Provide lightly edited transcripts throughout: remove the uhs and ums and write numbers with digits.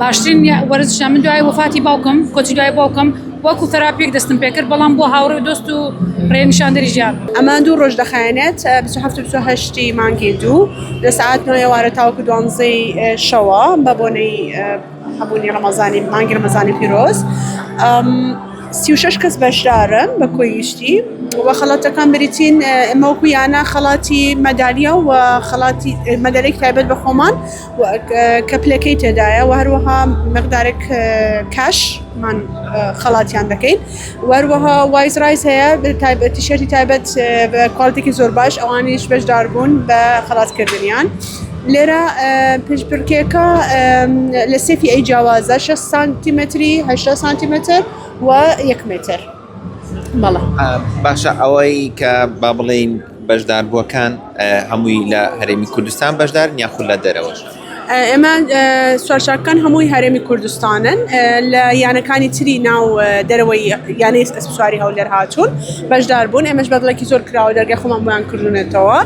باشترین وەرزشە من دوای وفاتی باوکم کۆچی دوای باوکم وەکو تەراپیەک دەستم پێ کرد بەڵام بۆ هاوڕێ و دۆست و ڕێنیشاندەری ژیان ئەمە دوو ڕۆژ دەخایەنێت 27 مانگی دوو لە سعات 9 وارە تاوەکو 12 شەوە بە بۆنەی هەبوونی ڕەمەزانی مانگی ڕەمەزانی پیرۆز 36 کەس بەشدارن بە کۆیشتی و خەڵاتەکان بریتین ئەمەوەکو یانە خەڵاتی مەدالیە و خەڵاتی مەدالێک تایبەت بە خۆمان کە پلەکەی تێدایە و هەروەها مقدارێک کاشمان خەڵاتیان دەکەین وەروەها وایز ڕایز هەیە تیشێرتی تایبەت بە کواڵتێکی زۆر باش ئەوانیش بەشدار بوون بە خەڵاتکردنیان لێرە پێشبڕکێکە لە سێفی ئەی جیاوازە 6 سانتیمەتری 8 سانتیمەتر و 1 متر بەڵێ باشە ئەوەی کە با بڵێین بەشداربووەکان هەمووی لە هەرێمی کوردستان بەشدار یاخود لە دەرەوەش ئێمە سوارچاکان هەمووی هەرێمی کوردستانن لە یانەکانی تری ناو دەرەوەی یانەی ئەسپسواری هەولێر هاتوون بەشدار بوون ئێمەش بەدڵێکی زۆر کراوە دەرگای خۆمان بۆیان کردوونێتەوە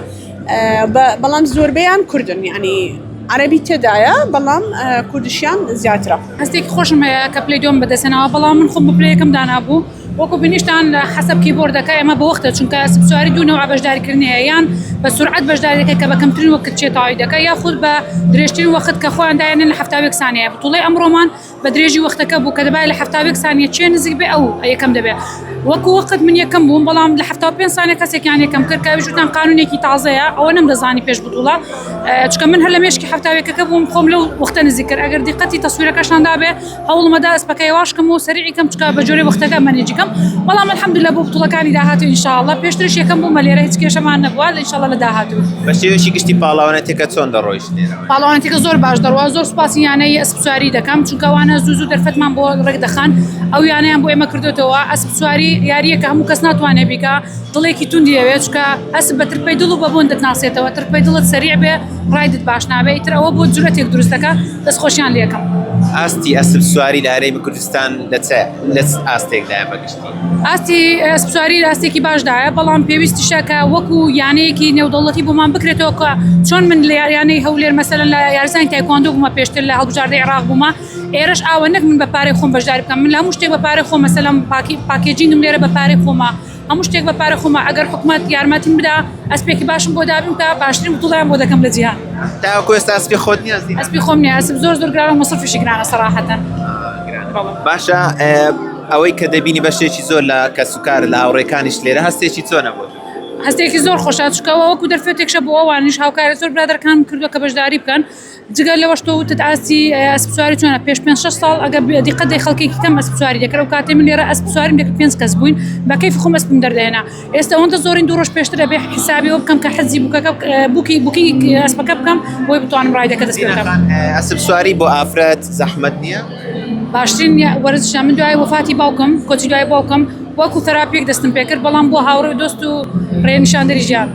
بەڵام زۆربەیان کوردن یعنی عربی تێدایە بەڵام کوردشیان زیاترە هەستێکی خۆشم هەیە کە پلەی دۆم بەدەستێنەوە بەڵام من خۆم بە پلەیەکەم دانابوو وەکو بینیشتان لە حەسەب کیبۆردەکە ئێمە بە وەختە چونکە سواری دوو نەوع بەشداریکردنی هەیە یان بە سورعەت بەشداری دەکەی کە بە کەمترین وەخت چێتەوەی دەکەی یاخود بە درێژترین وەخت کە خۆیان دایەنێن لە 70 سانیە بەتوڵی ئەمڕۆمان بە درێژی وەختەکە بوو کە دەبای لە 70 سانیە چێ نزیک بێ ئەو یەکەم دەبێت وەکو وەخت من یەکەم بووم بەڵام لە 75 سانیە کەسێکیان یەکەم کرد کە وشتان قانونێکی تازەیە ئەوە نەمدەزانی پێش بتوڵە چونکە من هەر لە مێشکی 70 بووم خۆم لەو وەختە نزیک کرد ئەگەر دیقەتی تەسویرەکەشان دابێ هەوڵمەدا ئەسپەکەی واشکەم و سەریعی کەم چکە بە جۆرەی وەختەکە مەنێجیکەم بەڵام الحەمدولillah بۆ بتوڵەکانی داهاتوو ئینشاءالله پێشترش یەکەم بوومە لێرە هیچ کێشەمان نەبووە لە ئینشاءالله لە داهاتوو بە شێوەیەکی گشتی پاڵاوانەتێکە چۆن دەڕۆیشت لێرەوە پاڵاوانێتێکە زۆر باش دەڕوا زۆر سوپاسی یانەی ئەسپسواری دەکەم چونکە ئەوانە زوو دەرفەتمان بۆ ڕێک دەخان ئەو یانەیان بۆ ئێمە کردوتەوە ئەسپسواری یاریەکە هەموو کەس ناتوانێت بیکە دڵێکی توندی ئەوێت چکە ئەسب بە ترپەی دڵ و بەبوون دەتناسێتەوە ترپەی دڵت سەریع بێ ڕایدت باش نابێت ئیتر ئەوە بۆ جورەتێک دروستەکە دەستخۆشیان لێکم ئاستی ئەسب سواری لە هەرێمی کوردستان لە ئاستێکدایە بەگشتی ئاستی ئەسپسواری ئاستێکی باشدایە بەڵام پێویستیشە کە وەکو یانەیەکی نێودەوڵەتی بۆمان بکرێتەوە کە چۆن من لە یانەی هەولێر مەسەلەن لە یارزانی تایکواندۆ بوومە پێشتر لە هەڵبژاردەی عێراق بوومە ئێرەش ئاوە نەک من بە پارەی خۆم بەشداری بکەم من لە هەموو شتێک بە پارەی خۆم مەسەلەن پاکێجینگم لێرە بە پارەی خۆمە هەموو شتێک بە پارەی خۆمە ئەگەر حکومەت یارمەتیم بدا ئەسپێکی باشم بۆ دابیم کە باشترین بتوڵیان بۆ دەکەم لە جیهان تاوەکو ئێستا ئەسپی خۆت نییە ئەسپی خۆم نییە ئەسپ زۆر گرانە مەسرفیشی گرانە سەراحەتەن باشە ئەوەی کە دەبینی بەشێکی زۆر لە کەسوکار لە هاوڕێکانیش لێرە هەستێکی چۆنە بۆ هەستێکی زۆر خۆشە چکەوە وەکو دەرفێتێکشە بۆ ئەوانیش هاوکارە زۆر برادەرەکان کردووە کە بەشداری بکەن جگەل لەوەش تۆ وتت ئاستی ئەسپسواری چۆنە پێش 5-6 ساڵ ئەگەر دیقەت خەڵکێکی کەم ئەسپسواری دەکرد و کاتێ من لێرە ئەسپسواریم دەکرد 5 کەس بووین بە کەیفی خۆم ئەسپم دەردەهێنا ئێستا ئەوەندە زۆرین دوو ڕۆژ پێشتر دەبێ حسابیەوە بکەم کە حەزی بووکی ئەسپەکە بکەم بۆی بتوانم ڕایدەکە دەست پێ بکەم ئەسب سواری بۆ ئافرەت زەحمەت نییە باشترین وەرزشە من دوای وفاتی باوکم کۆچی دوای باوکم وەکو تەراپیەک دەستم پێ کرد بەڵام بۆ هاوڕێ و دۆست و ڕێنیشاندەری ژیان